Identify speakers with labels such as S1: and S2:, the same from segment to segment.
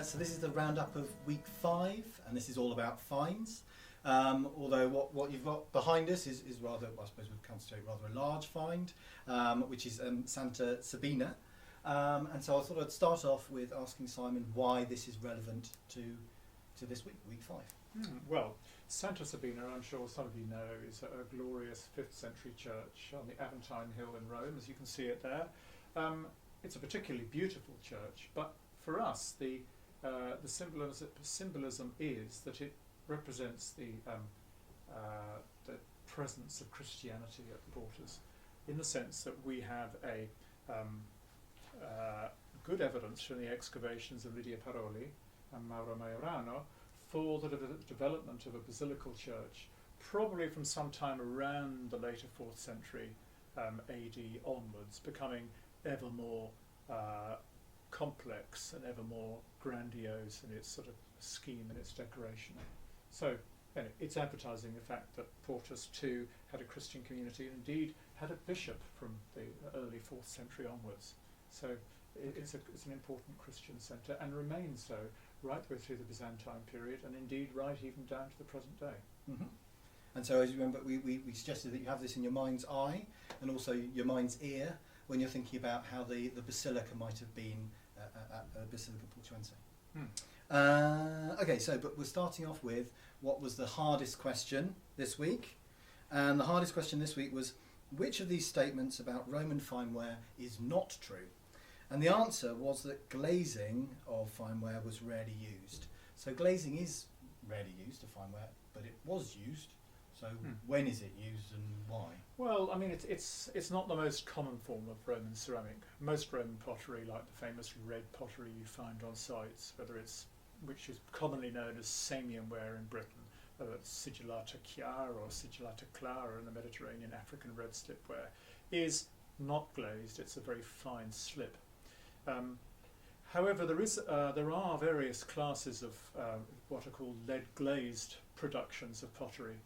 S1: So this is the roundup of week 5, and this is all about finds. Although what you've got behind us is rather, well, I suppose we'd consider it rather a large find, which is Santa Sabina. And so I thought I'd start off with asking Simon why this is relevant to this week, week 5.
S2: Well, Santa Sabina, I'm sure some of you know, is a glorious 5th century church on the Aventine Hill in Rome, as you can see it there. It's a particularly beautiful church, but for us the symbolism is that it represents the presence of Christianity at the Porters, in the sense that we have a good evidence from the excavations of Lydia Paroli and Mauro Majorano for the development of a basilical church, probably from some time around the later 4th century AD onwards, becoming ever more complex and ever more grandiose in its sort of scheme and its decoration. So anyway, it's advertising the fact that Portus too had a Christian community, and indeed had a bishop from the early 4th century onwards. So it's an important Christian centre, and remains so right the way through the Byzantine period, and indeed right even down to the present day.
S1: Mm-hmm. And so, as you remember, we suggested that you have this in your mind's eye and also your mind's ear when you're thinking about how the Basilica might have been at Basilica Portuense. Okay, so but we're starting off with what was the hardest question this week, and the hardest question this week was, which of these statements about Roman fineware is not true? And the answer was that glazing of fineware was rarely used. So glazing is rarely used of fineware, but it was used. So when is it used and why?
S2: Well, I mean, it's not the most common form of Roman ceramic. Most Roman pottery, like the famous red pottery you find on sites, which is commonly known as Samian ware in Britain, sigillata chiara or sigillata clara in the Mediterranean, African red slipware, is not glazed. It's a very fine slip. However, there are various classes of what are called lead glazed productions of pottery,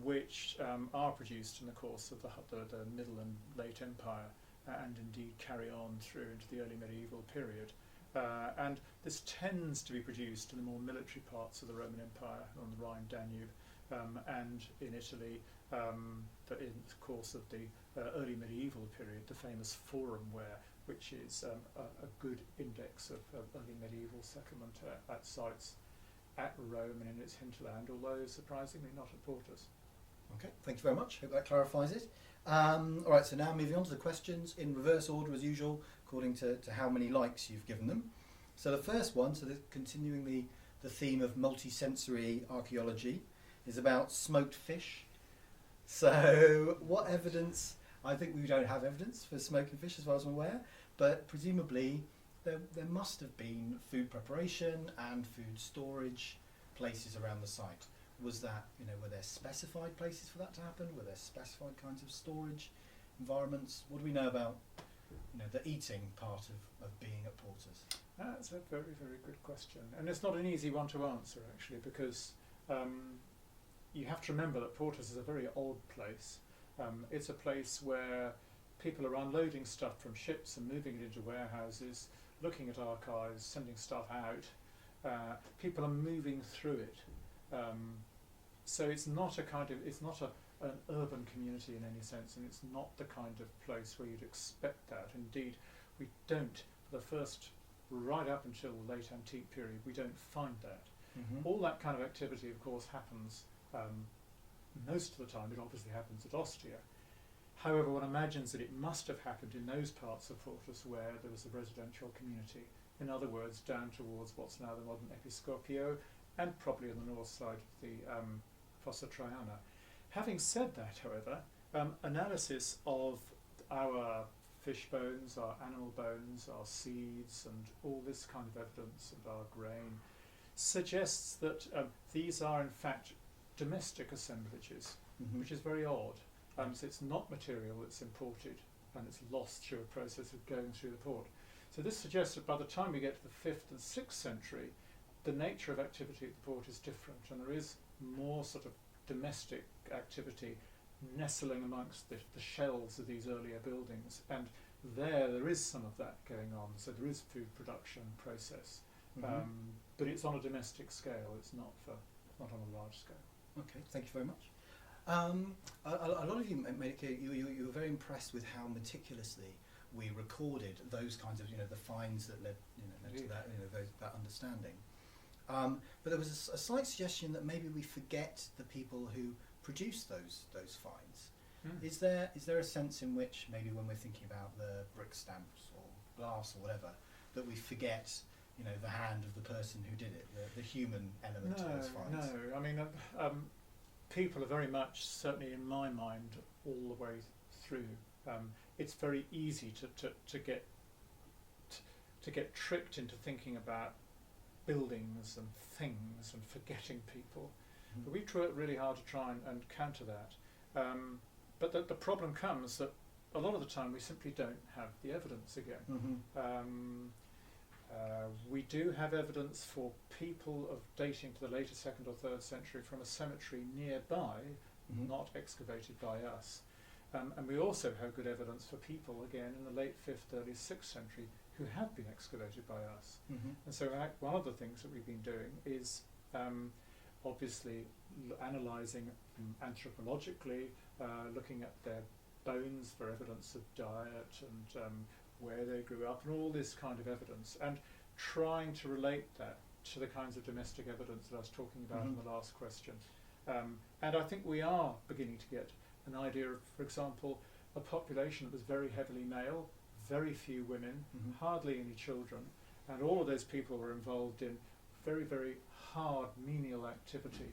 S2: which are produced in the course of the Middle and Late Empire, and indeed carry on through into the early medieval period. And this tends to be produced in the more military parts of the Roman Empire, on the Rhine, Danube, and in Italy, in the course of the early medieval period, the famous forum ware, which is a good index of early medieval settlement at sites at Rome and in its hinterland, although surprisingly not at Portus.
S1: Okay, thank you very much. Hope that clarifies it. All right, so now moving on to the questions in reverse order as usual, according to how many likes you've given them. So the first one, continuing the theme of multi-sensory archaeology, is about smoked fish. So what evidence? I think we don't have evidence for smoking fish as far as I'm aware, but presumably there must have been food preparation and food storage places around the site. Was that, were there specified places for that to happen? Were there specified kinds of storage environments? What do we know about, the eating part of being at Porters?
S2: That's a very, very good question. And it's not an easy one to answer, actually, because you have to remember that Porters is a very odd place. It's a place where people are unloading stuff from ships and moving it into warehouses, looking at archives, sending stuff out. People are moving through it. So it's not an urban community in any sense, and it's not the kind of place where you'd expect that. Indeed, we don't, for the first, right up until the late antique period, we don't find that. Mm-hmm. All that kind of activity, of course, happens most of the time. It obviously happens at Ostia. However, one imagines that it must have happened in those parts of Portus where there was a residential community. In other words, down towards what's now the modern Episcopio, and probably on the north side of the Fossa Traiana. Having said that, however, analysis of our fish bones, our animal bones, our seeds, and all this kind of evidence, and our grain, suggests that these are in fact domestic assemblages, mm-hmm. which is very odd. So it's not material that's imported and it's lost through a process of going through the port. So this suggests that by the time we get to the 5th and 6th century, the nature of activity at the port is different, and there is more sort of domestic activity nestling amongst the shells of these earlier buildings, and there is some of that going on. So there is food production process, But it's on a domestic scale. It's not on a large scale.
S1: Okay, thank you very much. A lot of you made it clear you were very impressed with how meticulously we recorded those kinds of, the finds that led to that, that understanding. But there was a slight suggestion that maybe we forget the people who produced those finds. Is there a sense in which maybe when we're thinking about the brick stamps or glass or whatever, that we forget the hand of the person who did it, the human element to those finds?
S2: No, I mean, people are very much, certainly in my mind, all the way through. It's very easy to get tricked into thinking about buildings and things and forgetting people. But we try really hard to try and counter that. But the problem comes that a lot of the time we simply don't have the evidence again. We do have evidence for people of dating to the later 2nd or 3rd century from a cemetery nearby, not excavated by us. And we also have good evidence for people, again, in the late 5th, early 6th century who have been excavated by us. And so one of the things that we've been doing is obviously analysing anthropologically, looking at their bones for evidence of diet and where they grew up and all this kind of evidence, and trying to relate that to the kinds of domestic evidence that I was talking about in the last question. And I think we are beginning to get an idea of, for example, a population that was very heavily male, very few women, hardly any children, and all of those people were involved in very, very hard menial activity.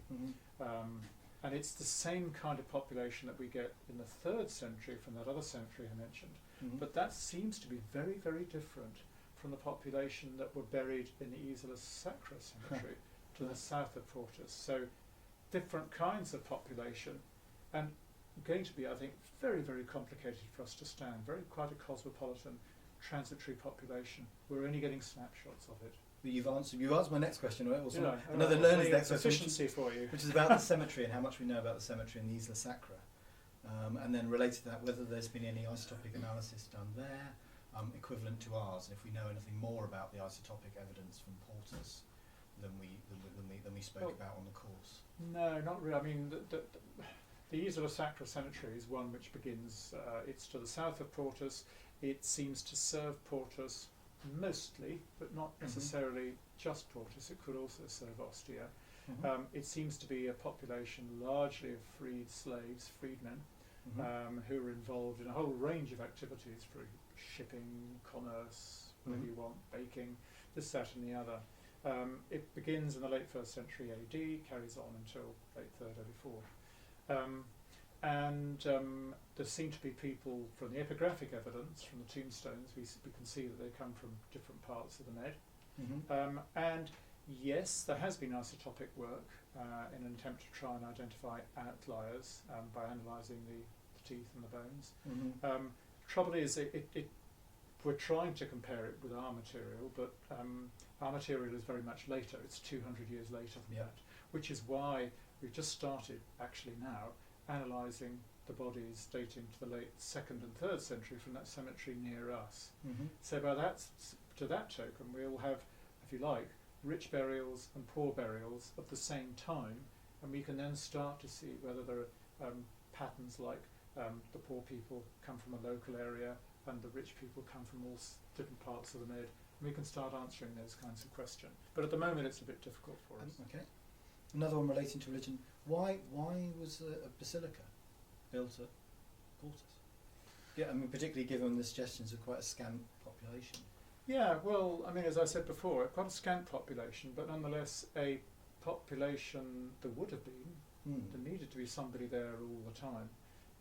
S2: And it's the same kind of population that we get in the 3rd century from that other cemetery I mentioned. But that seems to be very, very different from the population that were buried in the Isola Sacra cemetery to the south of Portus. So different kinds of population, and going to be, I think, very, very complicated for us to stand. Quite a cosmopolitan, transitory population. We're only getting snapshots of it.
S1: But you've answered my next question, right? Another learner's next question, which is about the cemetery and how much we know about the cemetery in the Isola Sacra. And then related to that, whether there's been any isotopic analysis done there, equivalent to ours, and if we know anything more about the isotopic evidence from Portus than we spoke about on the course.
S2: No, not really. I mean, the Isola Sacra Cemetery is one which begins, it's to the south of Portus. It seems to serve Portus mostly, but not necessarily just Portus. It could also serve Ostia. It seems to be a population largely of freed slaves, freedmen, who are involved in a whole range of activities for shipping, commerce, whatever you want, baking, this, that and the other. It begins in the late 1st century AD, carries on until late 3rd, early 4th. And there seem to be people from the epigraphic evidence, from the tombstones, we can see that they come from different parts of the Med. And yes, there has been isotopic work in an attempt to try and identify outliers by analysing the teeth and the bones. Trouble is, we're trying to compare it with our material, but our material is very much later. It's 200 years later than that, which is why we've just started, actually now, analysing the bodies dating to the late 2nd and 3rd century from that cemetery near us. So by that, to that token, we'll have, if you like, rich burials and poor burials of the same time, and we can then start to see whether there are patterns like the poor people come from a local area and the rich people come from all different parts of the Med, and we can start answering those kinds of questions. But at the moment it's a bit difficult for us.
S1: Okay. Another one relating to religion. Why was a basilica built at Portus? Yeah, I mean, particularly given the suggestions of quite a scant population.
S2: Yeah, well, I mean, as I said before, quite a scant population, but nonetheless a population there would have been. There needed to be somebody there all the time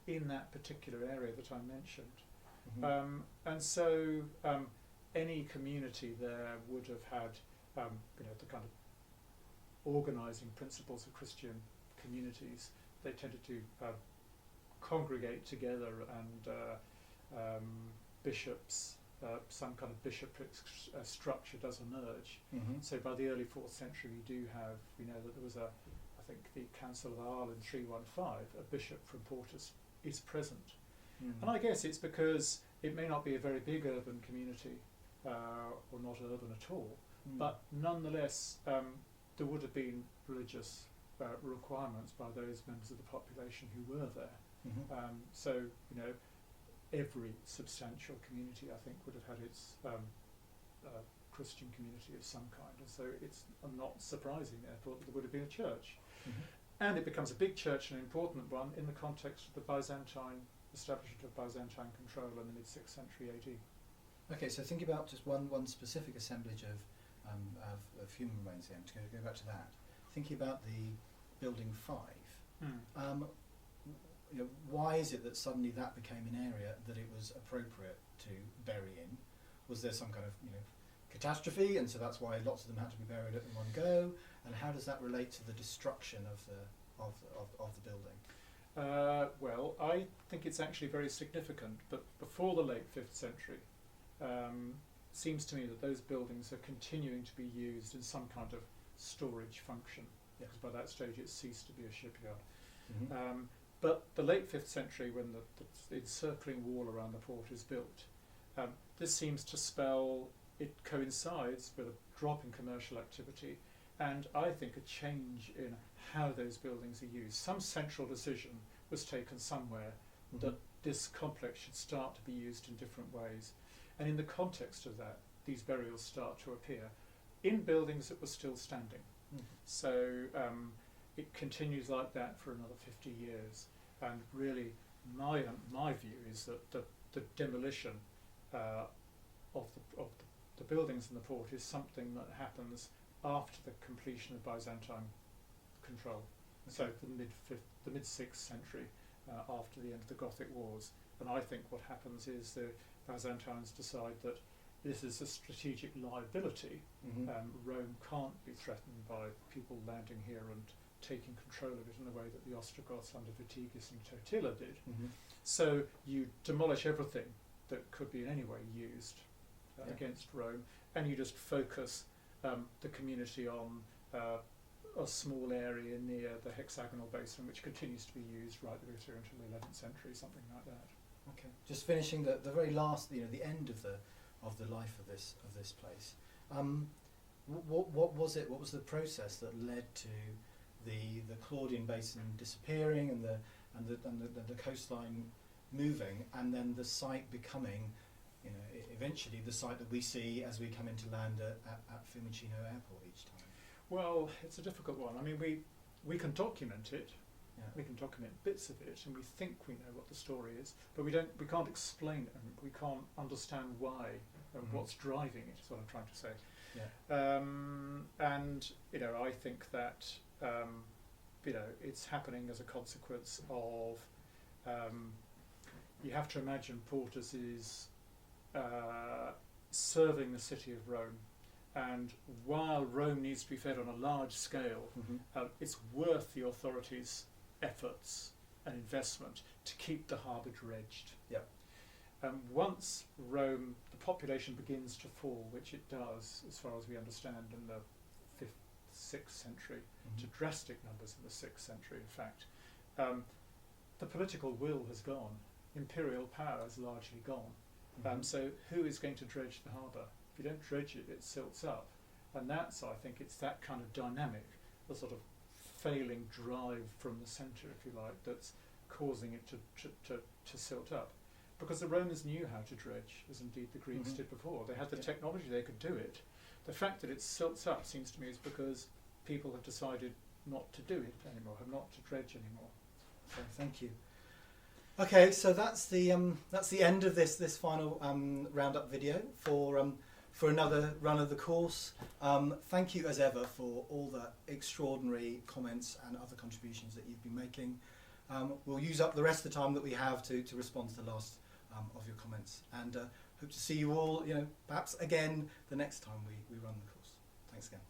S2: in that particular area that I mentioned. And so any community there would have had the kind of organising principles of Christian communities. They tended to congregate together, and bishops, some kind of bishopric structure does emerge. So by the early 4th century we know that there was I think the Council of Arles in 315, a bishop from Portus is present. And I guess it's because it may not be a very big urban community, or not urban at all, but nonetheless there would have been religious requirements by those members of the population who were there. So, you know, every substantial community, I think, would have had its Christian community of some kind, and so it's not surprising, therefore, that there would have been a church. And it becomes a big church and an important one in the context of the Byzantine establishment of Byzantine control in the mid-6th century AD.
S1: Okay, so think about just one specific assemblage of human remains here. To go back to that, thinking about the building 5. You know, why is it that suddenly that became an area that it was appropriate to bury in? Was there some kind of, you know, catastrophe, and so that's why lots of them had to be buried at one go? And how does that relate to the destruction of the building?
S2: Well, I think it's actually very significant, but before the late 5th century, seems to me that those buildings are continuing to be used in some kind of storage function, because by that stage it ceased to be a shipyard. But the late 5th century, when the encircling wall around the port is built, this seems to spell, it coincides with a drop in commercial activity, and I think a change in how those buildings are used. Some central decision was taken somewhere that this complex should start to be used in different ways. And in the context of that, these burials start to appear in buildings that were still standing. So it continues like that for another 50 years. And really, my view is that the demolition of the buildings in the port is something that happens after the completion of Byzantine control. So the mid-6th century, after the end of the Gothic Wars. And I think what happens is the Byzantines decide that this is a strategic liability. Rome can't be threatened by people landing here and taking control of it in the way that the Ostrogoths under Vitiges and Totila did. So you demolish everything that could be in any way used against Rome, and you just focus the community on a small area near the hexagonal basin, which continues to be used right through until the 11th century, something like that.
S1: Okay, just finishing the very last, you know, the end of the life of this place. What was it? What was the process that led to the Claudian basin disappearing and the coastline moving, and then the site becoming, you know, eventually the site that we see as we come into land at Fiumicino Airport each time?
S2: Well, it's a difficult one. I mean, we can document it.
S1: Yeah.
S2: We can document bits of it, and we think we know what the story is, but we can't explain it, and we can't understand why and what's driving it. Is what I'm trying to say.
S1: Yeah.
S2: And you know, I think that you know, it's happening as a consequence of you have to imagine Portus is serving the city of Rome, and while Rome needs to be fed on a large scale, it's worth the authorities' efforts and investment to keep the harbour dredged.
S1: Yep.
S2: Once Rome, the population begins to fall, which it does, as far as we understand, in the 5th, 6th century, to drastic numbers in the 6th century, in fact, the political will has gone. Imperial power is largely gone. So who is going to dredge the harbour? If you don't dredge it, it silts up. And that's, I think, it's that kind of dynamic, the sort of failing drive from the centre, if you like, that's causing it to silt up. Because the Romans knew how to dredge, as indeed the Greeks did before. They had the technology, they could do it. The fact that it silts up seems to me is because people have decided not to do it anymore, have not to dredge anymore.
S1: So thank you. Okay, so that's the end of this final roundup video for another run of the course. Thank you as ever for all the extraordinary comments and other contributions that you've been making. We'll use up the rest of the time that we have to respond to the last of your comments, and hope to see you all, you know, perhaps again the next time we run the course. Thanks again.